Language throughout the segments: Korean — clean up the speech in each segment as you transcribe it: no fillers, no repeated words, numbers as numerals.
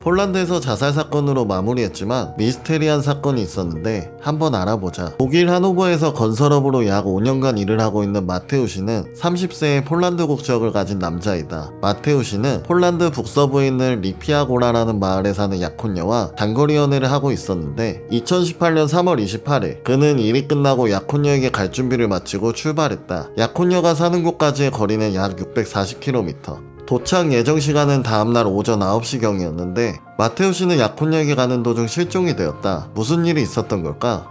폴란드에서 자살 사건으로 마무리했지만 미스테리한 사건이 있었는데 한번 알아보자. 독일 하노버에서 건설업으로 약 5년간 일을 하고 있는 마테우시는 30세의 폴란드 국적을 가진 남자이다. 마테우시는 폴란드 북서부에 있는 리피아고라라는 마을에 사는 약혼녀와 단거리 연애를 하고 있었는데 2018년 3월 28일 그는 일이 끝나고 약혼녀에게 갈 준비를 마치고 출발했다. 약혼녀가 사는 곳까지의 거리는 약 640km. 도착 예정 시간은 다음날 오전 9시경이었는데 마테우시는 약혼녀에게 가는 도중 실종이 되었다. 무슨 일이 있었던 걸까?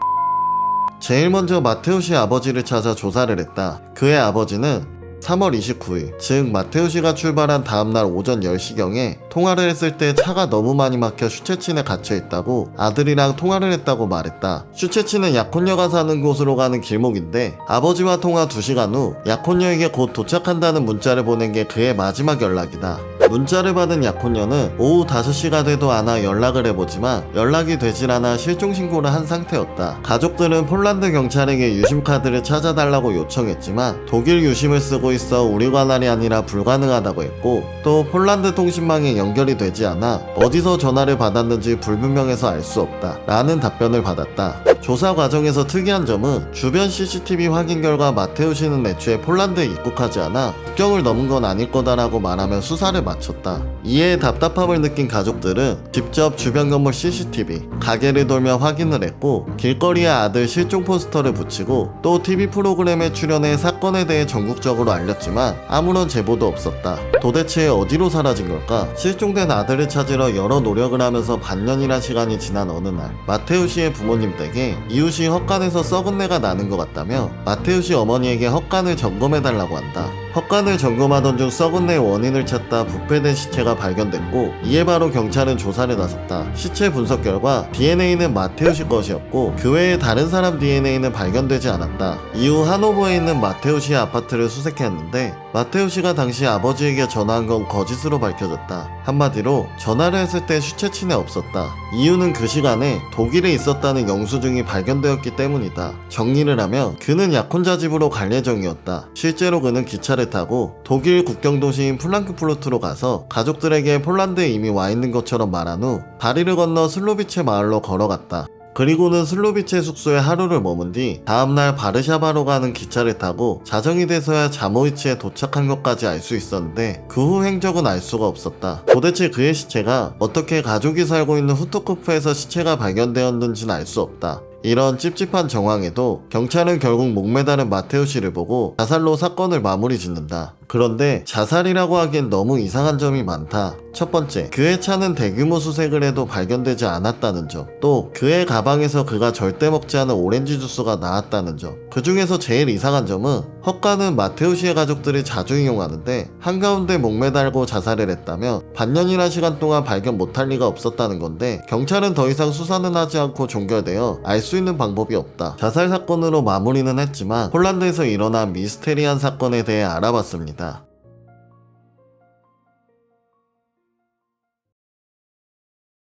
제일 먼저 마테우시의 아버지를 찾아 조사를 했다. 그의 아버지는 3월 29일, 즉 마테우시가 출발한 다음날 오전 10시경에 통화를 했을 때 차가 너무 많이 막혀 슈체친에 갇혀있다고 아들이랑 통화를 했다고 말했다. 슈체친은 약혼녀가 사는 곳으로 가는 길목인데 아버지와 통화 2시간 후 약혼녀에게 곧 도착한다는 문자를 보낸 게 그의 마지막 연락이다. 문자를 받은 약혼녀는 오후 5시가 돼도 않아 연락을 해보지만 연락이 되질 않아 실종신고를 한 상태였다. 가족들은 폴란드 경찰에게 유심카드를 찾아달라고 요청했지만 독일 유심을 쓰고 있어 우리 관할이 아니라 불가능하다고 했고 또 폴란드 통신망에 연결이 되지 않아 어디서 전화를 받았는지 불분명해서 알 수 없다 라는 답변을 받았다. 조사 과정에서 특이한 점은 주변 CCTV 확인 결과 마테우시는 애초에 폴란드에 입국하지 않아 국경을 넘은 건 아닐 거다라고 말하며 수사를 마쳤다. 이에 답답함을 느낀 가족들은 직접 주변 건물 CCTV, 가게를 돌며 확인을 했고 길거리에 아들 실종 포스터를 붙이고 또 TV 프로그램에 출연해 사건에 대해 전국적으로 알렸지만 아무런 제보도 없었다. 도대체 어디로 사라진 걸까? 실종된 아들을 찾으러 여러 노력을 하면서 반년이란 시간이 지난 어느 날 마테우시의 부모님 댁에 이웃이 헛간에서 썩은 내가 나는 것 같다며 마테우시 어머니에게 헛간을 점검해달라고 한다. 헛간을 점검하던 중 썩은 내 원인을 찾다 부패된 시체가 발견됐고 이에 바로 경찰은 조사를 나섰다. 시체 분석 결과 DNA는 마테우시 것이었고 그 외에 다른 사람 DNA는 발견되지 않았다. 이후 하노버에 있는 마테우시의 아파트를 수색했는데 마테우시가 당시 아버지에게 전화한 건 거짓으로 밝혀졌다. 한마디로 전화를 했을 때 슈체친에 없었다. 이유는 그 시간에 독일에 있었다는 영수증이 발견되었기 때문이다. 정리를 하면 그는 약혼자 집으로 갈 예정이었다. 실제로 그는 기차를 타고 독일 국경 도시인 프랑크푸르트로 가서 가족들에게 폴란드에 이미 와 있는 것처럼 말한 후 다리를 건너 슬로비체 마을로 걸어갔다. 그리고는 슬로비체 숙소에 하루를 머문 뒤 다음날 바르샤바로 가는 기차를 타고 자정이 돼서야 자모이치에 도착한 것까지 알 수 있었는데 그 후 행적은 알 수가 없었다. 도대체 그의 시체가 어떻게 가족이 살고 있는 후토코프에서 시체가 발견되었는지는 알 수 없다. 이런 찝찝한 정황에도 경찰은 결국 목매다른 마테우시를 보고 자살로 사건을 마무리 짓는다. 그런데 자살이라고 하기엔 너무 이상한 점이 많다. 첫 번째, 그의 차는 대규모 수색을 해도 발견되지 않았다는 점. 또 그의 가방에서 그가 절대 먹지 않은 오렌지 주스가 나왔다는 점. 그 중에서 제일 이상한 점은 헛간은 마테우시의 가족들이 자주 이용하는데 한가운데 목매달고 자살을 했다면 반년이나 시간 동안 발견 못할 리가 없었다는 건데 경찰은 더 이상 수사는 하지 않고 종결되어 알 수 있는 방법이 없다. 자살 사건으로 마무리는 했지만 폴란드에서 일어난 미스테리한 사건에 대해 알아봤습니다.